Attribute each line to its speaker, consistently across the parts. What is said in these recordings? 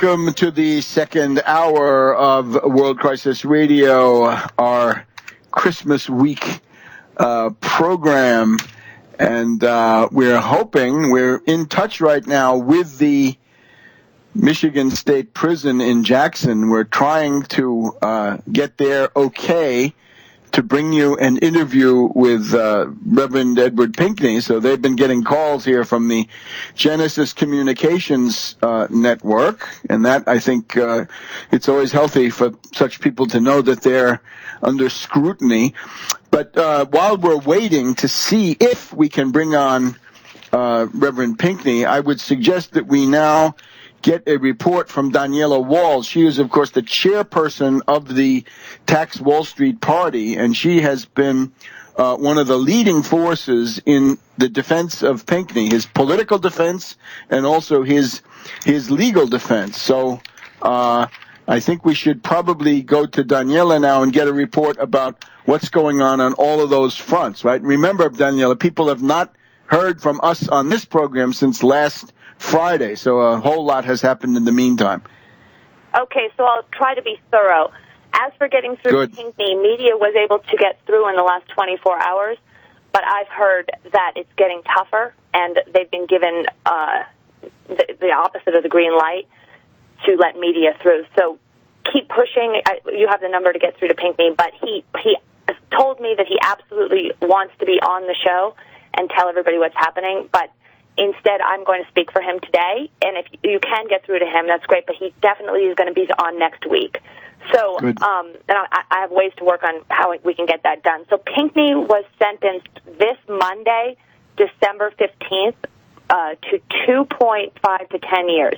Speaker 1: Welcome to the second hour of World Crisis Radio, our Christmas week program. And we're in touch right now with the Michigan State Prison in Jackson. We're trying to get there okay to bring you an interview with Reverend Edward Pinkney. So they've been getting calls here from the Genesis Communications Network, and that, I think, it's always healthy for such people to know that they're under scrutiny. But while we're waiting to see if we can bring on Reverend Pinkney, I would suggest that we now get a report from Daniela Walls. She is, of course, the chairperson of the Tax Wall Street Party, and she has been one of the leading forces in the defense of Pinkney, his political defense and also his legal defense. So I think we should probably go to Daniela now and get a report about what's going on all of those fronts, right? Remember, Daniela, people have not heard from us on this program since last Friday, so a whole lot has happened in the meantime.
Speaker 2: Okay, so I'll try to be thorough. As for getting through to Pinkney, media was able to get through in the last 24 hours, but I've heard that it's getting tougher, and they've been given the opposite of the green light to let media through. So keep pushing. You have the number to get through to Pinkney, but he told me that he absolutely wants to be on the show and tell everybody what's happening, but instead, I'm going to speak for him today, and if you can get through to him, that's great, but he definitely is going to be on next week. So and I have ways to work on how we can get that done. So Pinkney was sentenced this Monday, December 15th, to 2.5 to 10 years.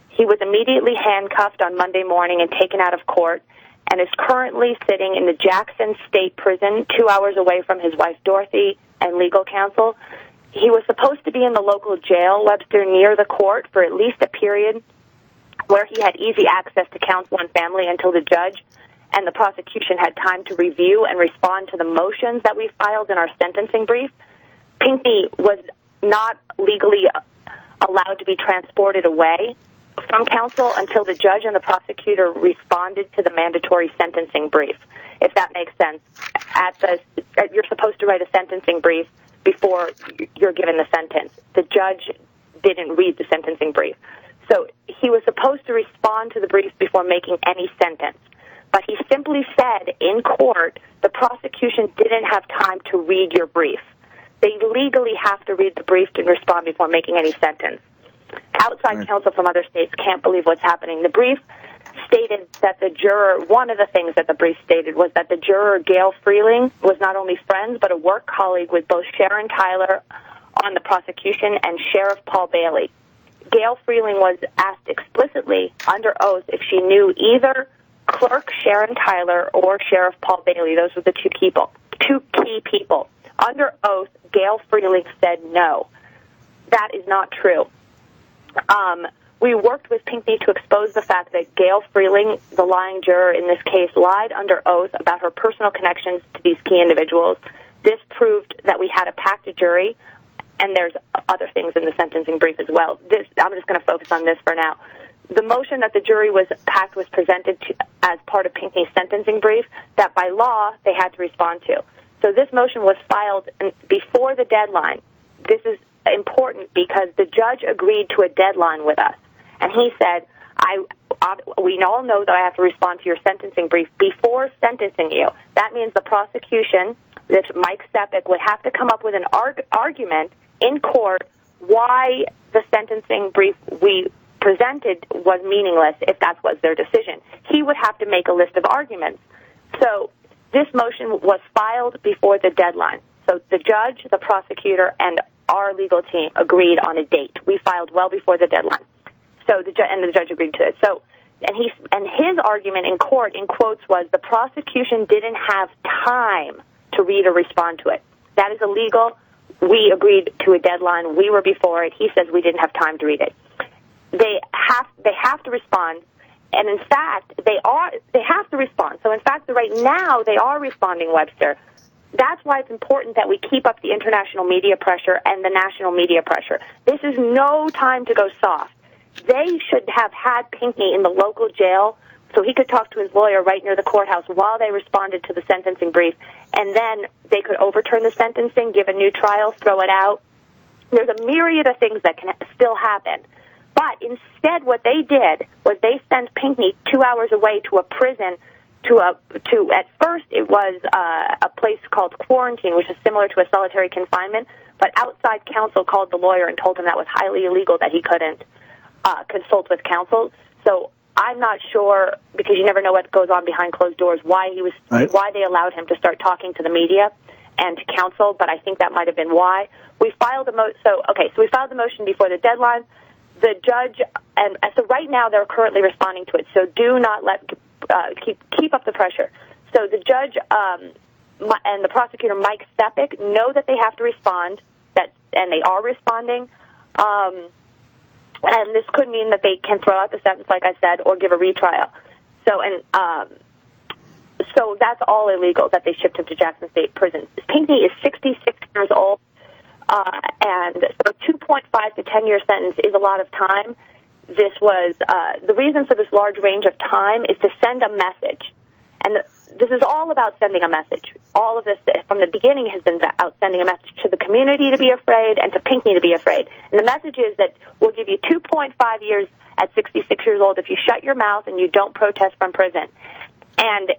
Speaker 2: He was immediately handcuffed on Monday morning and taken out of court and is currently sitting in the Jackson State Prison, 2 hours away from his wife, Dorothy, and legal counsel. He was supposed to be in the local jail, Webster, near the court for at least a period where he had easy access to counsel and family until the judge and the prosecution had time to review and respond to the motions that we filed in our sentencing brief. Pinkney was not legally allowed to be transported away from counsel until the judge and the prosecutor responded to the mandatory sentencing brief, if that makes sense. You're supposed to write a sentencing brief before you're given the sentence. The judge didn't read the sentencing brief. So he was supposed to respond to the brief before making any sentence. But he simply said in court, the prosecution didn't have time to read your brief. They legally have to read the brief to respond before making any sentence. Outside counsel from other states can't believe what's happening. The brief stated that the juror, one of the things that the brief stated was that the juror, Gail Freeling, was not only friends but a work colleague with both Sharon Tyler on the prosecution and Sheriff Paul Bailey. Gail Freeling was asked explicitly under oath if she knew either Clerk Sharon Tyler or Sheriff Paul Bailey. Those were the two key people. Under oath, Gail Freeling said no. That is not true. We worked with Pinkney to expose the fact that Gail Freeling, the lying juror in this case, lied under oath about her personal connections to these key individuals. This proved that we had a packed jury, and there's other things in the sentencing brief as well. I'm just going to focus on this for now. The motion that the jury was packed was presented as part of Pinkney's sentencing brief that by law they had to respond to. So this motion was filed before the deadline. This is important because the judge agreed to a deadline with us. And he said, we all know that I have to respond to your sentencing brief before sentencing you. That means the prosecution, this Mike Sepik, would have to come up with an argument in court why the sentencing brief we presented was meaningless if that was their decision. He would have to make a list of arguments. So this motion was filed before the deadline. So the judge, the prosecutor, and our legal team agreed on a date. We filed well before the deadline. So the judge agreed to it. So, and his argument in court, in quotes, was the prosecution didn't have time to read or respond to it. That is illegal. We agreed to a deadline. We were before it. He says we didn't have time to read it. They have to respond, and in fact, they have to respond. So in fact, right now they are responding, Webster. That's why it's important that we keep up the international media pressure and the national media pressure. This is no time to go soft. they should have had Pinkney in the local jail so he could talk to his lawyer right near the courthouse while they responded to the sentencing brief, and then they could overturn the sentencing, give a new trial, throw it out. There's a myriad of things that can still happen. But instead what they did was they sent Pinkney 2 hours away to a prison at first it was a place called quarantine, which is similar to a solitary confinement, but outside counsel called the lawyer and told him that was highly illegal, that he couldn't consult with counsel. So I'm not sure, because you never know what goes on behind closed doors, why they allowed him to start talking to the media and to counsel, but I think that might have been why. We filed we filed the motion before the deadline. The judge, and so right now they're currently responding to it, so do not keep up the pressure. So the judge and the prosecutor, Mike Stepik, know that they have to respond, and they are responding. And this could mean that they can throw out the sentence, like I said, or give a retrial. So that's all illegal, that they shipped him to Jackson State Prison. Pinkney is 66 years old, and so a 2.5 to 10-year sentence is a lot of time. This was the reason for this large range of time is to send a message. And this is all about sending a message. All of this from the beginning has been about sending a message to the community to be afraid and to Pinkney to be afraid. And the message is that we'll give you 2.5 years at 66 years old if you shut your mouth and you don't protest from prison. And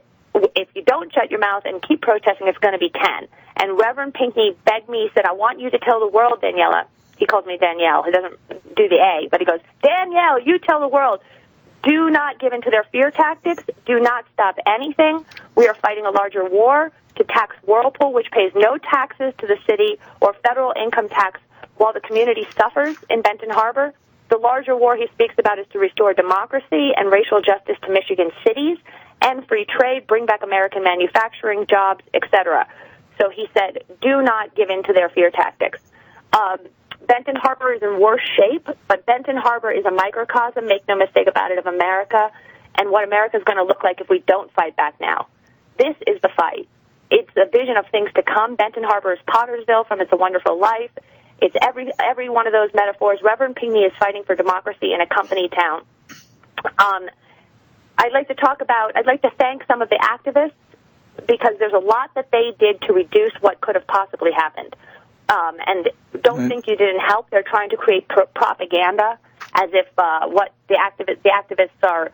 Speaker 2: if you don't shut your mouth and keep protesting, it's going to be 10. And Reverend Pinkney begged me, he said, I want you to tell the world, Daniela. He calls me Danielle. He doesn't do the A, but he goes, Danielle, you tell the world. Do not give in to their fear tactics. Do not stop anything. We are fighting a larger war to tax Whirlpool, which pays no taxes to the city or federal income tax while the community suffers in Benton Harbor. The larger war he speaks about is to restore democracy and racial justice to Michigan cities and free trade, bring back American manufacturing, jobs, etc. So he said, do not give in to their fear tactics. Benton Harbor is in worse shape, but Benton Harbor is a microcosm, make no mistake about it, of America and what America is going to look like if we don't fight back now. This is the fight. It's a vision of things to come. Benton Harbor is Pottersville from It's a Wonderful Life. It's every one of those metaphors. Reverend Pinkney is fighting for democracy in a company town. I'd like to thank some of the activists, because there's a lot that they did to reduce what could have possibly happened. And don't think you didn't help. They're trying to create propaganda as if what the activists are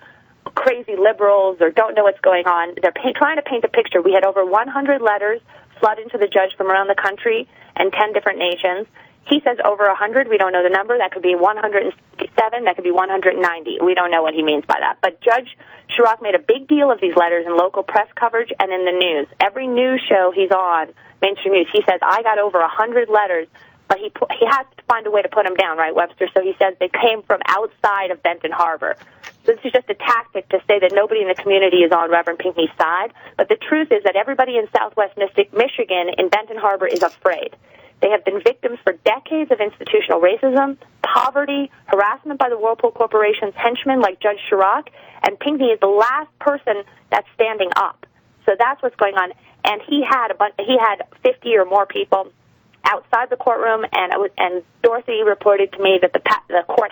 Speaker 2: crazy liberals or don't know what's going on. They're trying to paint a picture. We had over 100 letters flood into the judge from around the country and 10 different nations. He says over 100. We don't know the number. That could be 167. That could be 190. We don't know what he means by that. But Judge Chirac made a big deal of these letters in local press coverage and in the news. Every news show he's on, mainstream news, he says, I got over 100 letters, but he has to find a way to put them down, right, Webster? So he says they came from outside of Benton Harbor. So this is just a tactic to say that nobody in the community is on Reverend Pinkney's side. But the truth is that everybody in Southwest Michigan in Benton Harbor is afraid. They have been victims for decades of institutional racism, poverty, harassment by the Whirlpool Corporation's henchmen like Judge Chirac, and Pinkney is the last person that's standing up. So that's what's going on. And he had 50 or more people outside the courtroom, and Dorothy reported to me that the court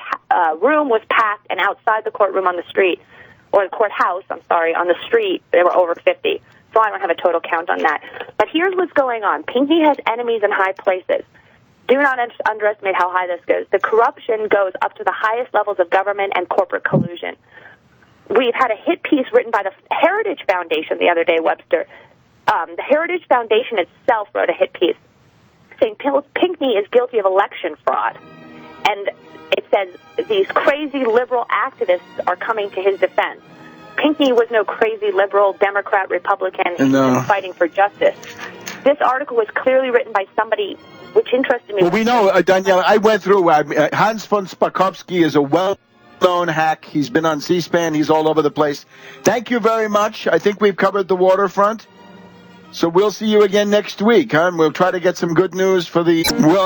Speaker 2: room was packed, and outside the courtroom on the street, or the courthouse, on the street, there were over 50. So I don't have a total count on that. But here's what's going on. Pinkney has enemies in high places. Do not underestimate how high this goes. The corruption goes up to the highest levels of government and corporate collusion. We've had a hit piece written by the Heritage Foundation the other day, Webster. The Heritage Foundation itself wrote a hit piece saying Pinkney is guilty of election fraud. And it says these crazy liberal activists are coming to his defense. Pinkney was no crazy liberal, Democrat, Republican. He was fighting for justice. This article was clearly written by somebody which interested me.
Speaker 1: Well, we know, Daniela, I went through, Hans von Spakovsky is a well-known hack. He's been on C-SPAN. He's all over the place. Thank you very much. I think we've covered the waterfront. So we'll see you again next week, huh? And we'll try to get some good news for the world.